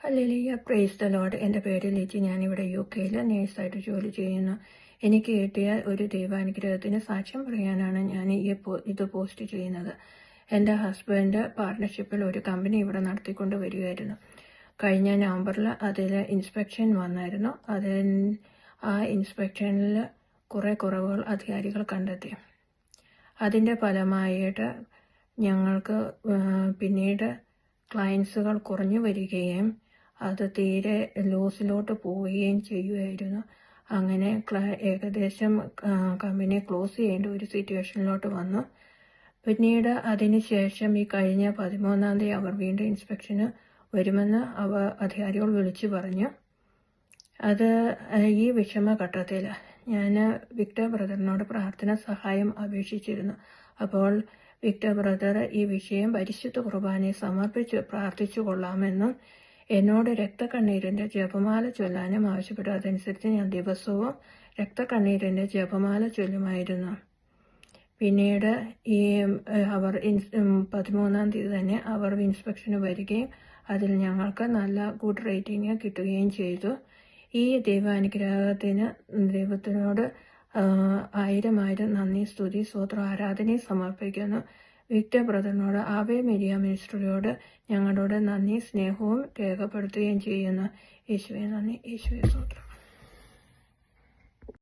Hallelujah, praise the Lord. എൻ്റെ പേര് ലിജി. ഞാനിവിടെ UK-യിൽ നേഴ്സായിട്ട് ജോലി ചെയ്യുന്നു. എനിക്ക് കിട്ടിയ ഒരു ദൈവാനുഗ്രഹത്തിന് സാക്ഷ്യം പറയാനാണ് ഞാൻ ഇത് പോസ്റ്റ് ചെയ്യുന്നത്. എൻ്റെ ഹസ്ബൻഡ് പാർട്ട്ണർഷിപ്പിൽ ഒരു കമ്പനി ഇവിടെ നടത്തിക്കൊണ്ട് വരികയായിരുന്നു. കഴിഞ്ഞ നവംബറിൽ അതിൽ ഇൻസ്പെക്ഷൻ വന്നായിരുന്നു. ആ ഇൻസ്പെക്ഷനിൽ കുറേ കുറവുകൾ അധികാരികൾ കണ്ടെത്തി. അതിൻ്റെ ഫലമായിട്ട് ഞങ്ങൾക്ക് പിന്നീട് ക്ലയൻസുകൾ കുറഞ്ഞു വരികയും അത് തീരെ ലോസിലോട്ട് പോവുകയും ചെയ്യുമായിരുന്നു. അങ്ങനെ ഏകദേശം കമ്പനി ക്ലോസ് ചെയ്യേണ്ട ഒരു സിറ്റുവേഷനിലോട്ട് വന്നു. പിന്നീട് അതിന് ശേഷം ഈ കഴിഞ്ഞ 13-ാം തീയതി അവർ വീണ്ടും ഇൻസ്പെക്ഷന് വരുമെന്ന് അധികാരികൾ വിളിച്ചു പറഞ്ഞു. അത് ഈ വിഷമഘട്ടത്തിൽ ഞാൻ വിക്ടർ ബ്രദറിനോട് പ്രാർത്ഥന സഹായം അപേക്ഷിച്ചിരുന്നു. അപ്പോൾ വിക്ടർ ബ്രദർ ഈ വിഷയം പരിശുദ്ധ കുർബാനയെ സമർപ്പിച്ച് പ്രാർത്ഥിച്ചു കൊള്ളാമെന്നും എന്നോട് രക്തക്കണ്ണീരിൻ്റെ ജപമാല ചൊല്ലാനും ആവശ്യപ്പെട്ടു. അതനുസരിച്ച് ഞാൻ ദിവസവും രക്തക്കണ്ണീരിൻ്റെ ജപമാല ചൊല്ലുമായിരുന്നു. പിന്നീട് അവർ 13-ാം തീയതി തന്നെ അവർ ഇൻസ്പെക്ഷന് വരികയും അതിൽ ഞങ്ങൾക്ക് നല്ല ഗുഡ് റേറ്റിംഗ് കിട്ടുകയും ചെയ്തു. ഈ ദൈവാനുഗ്രഹത്തിന് ദൈവത്തിനോട് 1000 നന്ദി, സ്തുതി, സ്തോത്രം, ആരാധനയും സമർപ്പിക്കുന്നു. വിക്ടർ ബ്രദറിനോട് ആവേ മരിയ മിനിസ്ട്രിയോട് ഞങ്ങളോട് നന്ദി, സ്നേഹവും രേഖപ്പെടുത്തുകയും ചെയ്യുന്നു. യേശുവേ നന്ദി, യേശുവേ സ്തോത്രം.